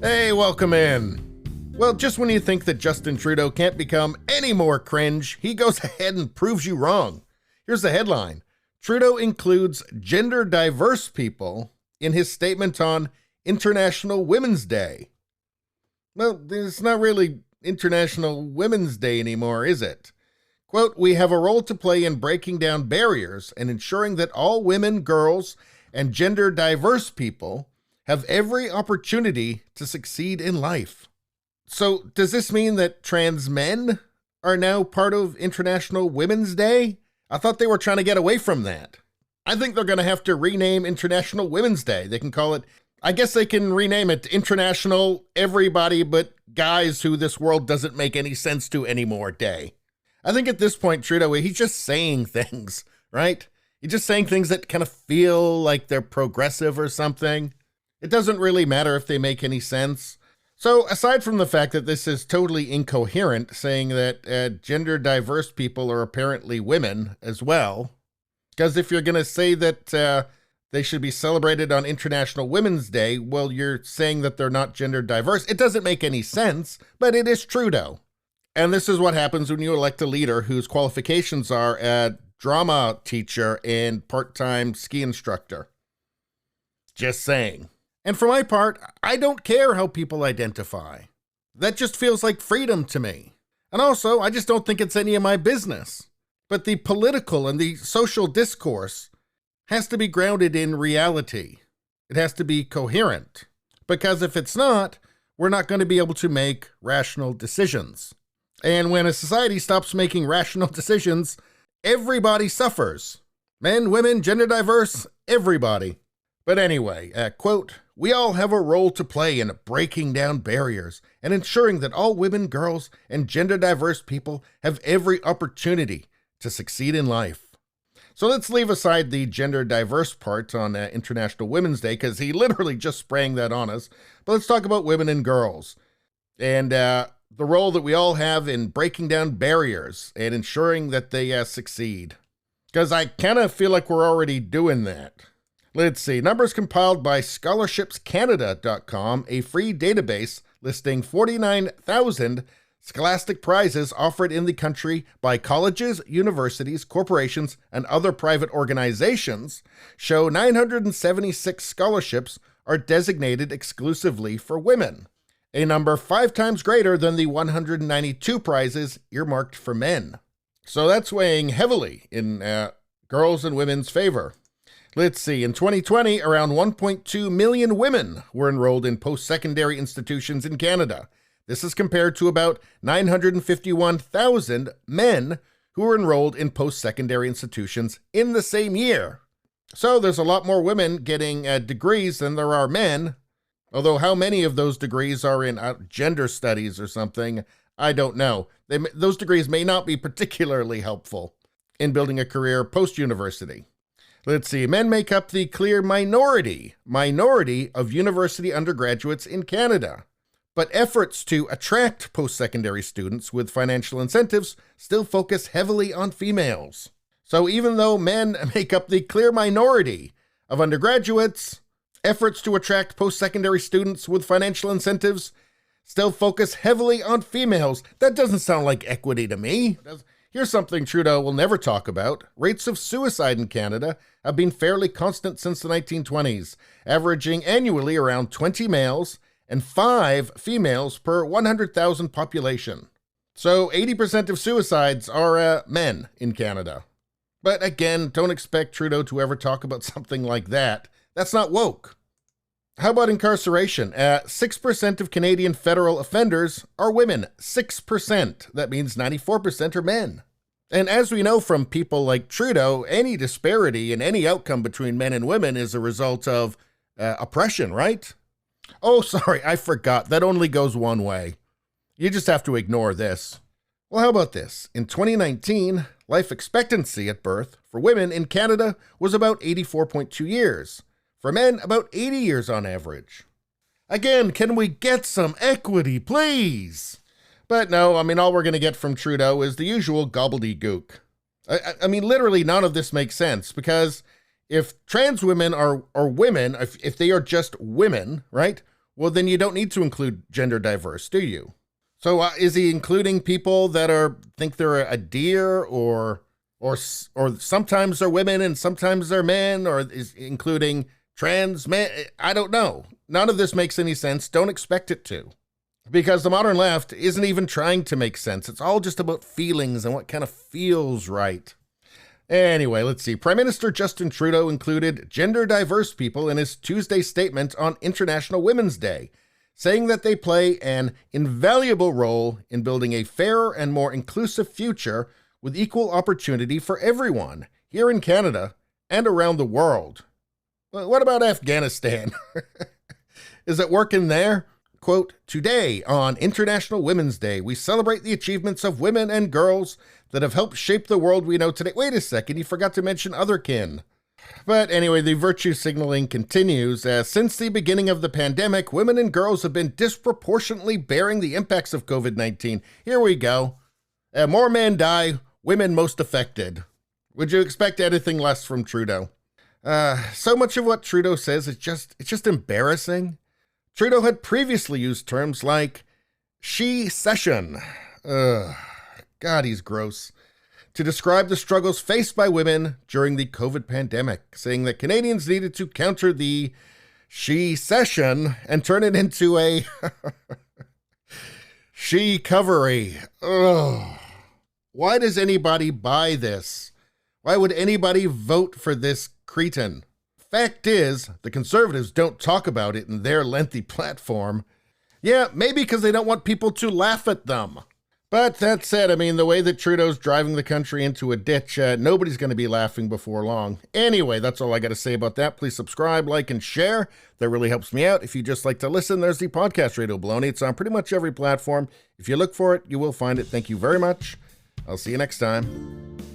Hey, welcome in. Well, just when you think that Justin Trudeau can't become any more cringe, he goes ahead and proves you wrong. Here's the headline. Trudeau includes gender diverse people in his statement on International Women's Day. Well, it's not really International Women's Day anymore, is it? Quote, we have a role to play in breaking down barriers and ensuring that all women, girls, and gender diverse people have every opportunity to succeed in life. So does this mean that trans men are now part of International Women's Day? I thought they were trying to get away from that. I think they're going to have to rename International Women's Day. They can call it, I guess they can rename it International Everybody But Guys Who This World Doesn't Make Any Sense To Anymore Day. I think at this point, Trudeau, he's just saying things, right? He's just saying things that kind of feel like they're progressive or something. It doesn't really matter if they make any sense. So aside from the fact that this is totally incoherent, saying that gender diverse people are apparently women as well, because if you're going to say that they should be celebrated on International Women's Day, well, you're saying that they're not gender diverse. It doesn't make any sense, but it is Trudeau. And this is what happens when you elect a leader whose qualifications are a drama teacher and part-time ski instructor. Just saying. And for my part, I don't care how people identify. That just feels like freedom to me. And also, I just don't think it's any of my business. But the political and the social discourse has to be grounded in reality. It has to be coherent. Because if it's not, we're not going to be able to make rational decisions. And when a society stops making rational decisions, everybody suffers. Men, women, gender diverse, everybody. But anyway, quote, we all have a role to play in breaking down barriers and ensuring that all women, girls, and gender diverse people have every opportunity to succeed in life. So let's leave aside the gender diverse part on International Women's Day, because he literally just sprang that on us. But let's talk about women and girls and the role that we all have in breaking down barriers and ensuring that they succeed. Because I kind of feel like we're already doing that. Let's see, numbers compiled by scholarshipscanada.com, a free database listing 49,000 scholastic prizes offered in the country by colleges, universities, corporations, and other private organizations, show 976 scholarships are designated exclusively for women, a number 5 times greater than the 192 prizes earmarked for men. So that's weighing heavily in girls' and women's favor. Let's see, in 2020, around 1.2 million women were enrolled in post-secondary institutions in Canada. This is compared to about 951,000 men who were enrolled in post-secondary institutions in the same year. So there's a lot more women getting degrees than there are men, although how many of those degrees are in gender studies or something, I don't know. Those degrees may not be particularly helpful in building a career post-university. Let's see, men make up the clear minority of university undergraduates in Canada. But efforts to attract post-secondary students with financial incentives still focus heavily on females. So even though men make up the clear minority of undergraduates, efforts to attract post-secondary students with financial incentives still focus heavily on females. That doesn't sound like equity to me. Here's something Trudeau will never talk about. Rates of suicide in Canada have been fairly constant since the 1920s, averaging annually around 20 males and 5 females per 100,000 population. So 80% of suicides are men in Canada. But again, don't expect Trudeau to ever talk about something like that. That's not woke. How about incarceration? 6% of Canadian federal offenders are women. 6%. That means 94% are men. And as we know from people like Trudeau, any disparity in any outcome between men and women is a result of oppression, right? Oh, sorry, I forgot. That only goes one way. You just have to ignore this. Well, how about this? In 2019, life expectancy at birth for women in Canada was about 84.2 years. For men, about 80 years on average. Again, can we get some equity, please? But no, I mean, all we're going to get from Trudeau is the usual gobbledygook. I mean, literally none of this makes sense, because if trans women are women, if they are just women, right? Well, then you don't need to include gender diverse, do you? So is he including people that think they're a deer, or sometimes they're women and sometimes they're men, or is including trans men? I don't know. None of this makes any sense. Don't expect it to. Because the modern left isn't even trying to make sense. It's all just about feelings and what kind of feels right. Anyway, let's see. Prime Minister Justin Trudeau included gender diverse people in his Tuesday statement on International Women's Day, saying that they play an invaluable role in building a fairer and more inclusive future with equal opportunity for everyone here in Canada and around the world. What about Afghanistan? Is it working there? Quote, today on International Women's Day, we celebrate the achievements of women and girls that have helped shape the world we know today. Wait a second, you forgot to mention otherkin. But anyway, the virtue signaling continues. Since the beginning of the pandemic, women and girls have been disproportionately bearing the impacts of COVID-19. Here we go. More men die, women most affected. Would you expect anything less from Trudeau? So much of what Trudeau says is just embarrassing. Trudeau had previously used terms like she-cession. God, he's gross. To describe the struggles faced by women during the COVID pandemic, saying that Canadians needed to counter the she-cession and turn it into a she-covery. Why does anybody buy this? Why would anybody vote for this cretin? Fact is, the Conservatives don't talk about it in their lengthy platform. Yeah, maybe because they don't want people to laugh at them. But that said, I mean, the way that Trudeau's driving the country into a ditch, nobody's going to be laughing before long. Anyway, that's all I got to say about that. Please subscribe, like, and share. That really helps me out. If you just like to listen, there's the podcast Radio Baloney. It's on pretty much every platform. If you look for it, you will find it. Thank you very much. I'll see you next time.